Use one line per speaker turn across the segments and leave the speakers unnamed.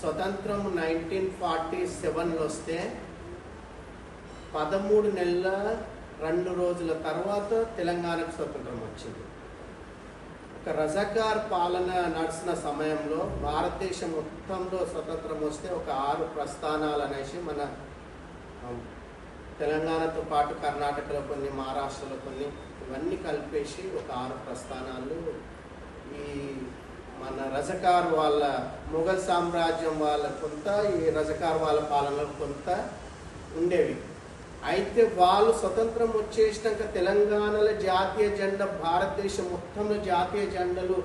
స్వతంత్రం 1947లో వస్తే 13 నెలల 2 రోజుల తర్వాత తెలంగాణకు స్వతంత్రం వచ్చింది. ఒక రజాకార్ పాలన నడిచిన సమయంలో భారతదేశం మొత్తంలో స్వతంత్రం వస్తే ఒక 6 ప్రస్థానాలు అనేసి మన తెలంగాణతో పాటు కర్ణాటకలో కొన్ని, మహారాష్ట్రలో కొన్ని, ఇవన్నీ కలిపేసి ఒక 6 ప్రస్థానాలు ఈ మన రజాకార్ వాళ్ళ మొఘల్ సామ్రాజ్యం వాళ్ళ కొంత, ఈ రజాకార్ వాళ్ళ పాలనలో కొంత ఉండేవి. అయితే వాళ్ళు స్వతంత్రం వచ్చేసినాక తెలంగాణలో జాతీయ జెండా, భారతదేశం మొత్తంలో జాతీయ జెండలు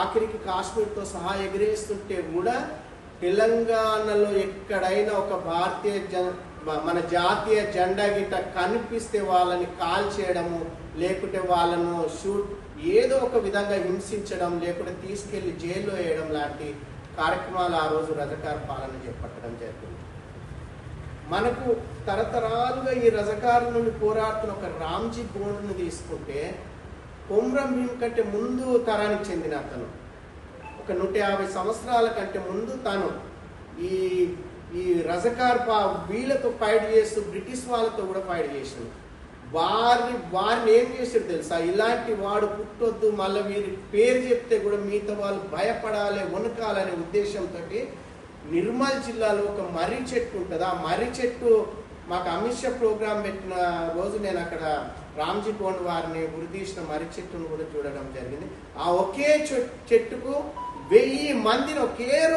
ఆఖరికి కాశ్మీర్తో సహా ఎగిరేస్తుంటే కూడా తెలంగాణలో ఎక్కడైనా ఒక మన జాతీయ జెండా గిట్ట కనిపిస్తే వాళ్ళని కాల్ చేయడము, లేకుంటే వాళ్ళను ఏదో ఒక విధంగా హింసించడం, లేకుంటే తీసుకెళ్లి జైల్లో వేయడం లాంటి కార్యక్రమాలు ఆ రోజు రజాకార్ పాలన చేపట్టడం జరిగింది. మనకు తరతరాలుగా ఈ రజాకార్ నుండి పోరాడుతున్న ఒక రామ్జీ గోండ్ను తీసుకుంటే కొమ్రం భీం కంటే ముందు తరానికి చెందిన అతను, ఒక 150 సంవత్సరాల కంటే ముందు తను ఈ రజాకార్ వీళ్ళతో ఫైట్ చేస్తూ బ్రిటిష్ వాళ్ళతో కూడా ఫైట్ చేసింది. వారిని ఏం చేశారు తెలుసా? ఇలాంటి వాడు పుట్టొద్దు, మళ్ళీ వీరి పేరు చెప్తే కూడా మిగతా వాళ్ళు భయపడాలి, వణకాలనే ఉద్దేశంతో నిర్మల్ జిల్లాలో ఒక మర్రి చెట్టు ఉంటుంది. ఆ మర్రి చెట్టు మాకు అమిత్ షా ప్రోగ్రాం పెట్టిన రోజు నేను అక్కడ రామ్జీ గోండ్ వారిని గురితీసిన మర్రి చెట్టును కూడా చూడడం జరిగింది. ఆ ఒకే చెట్టుకు 1000 మందిని ఒకే రోజు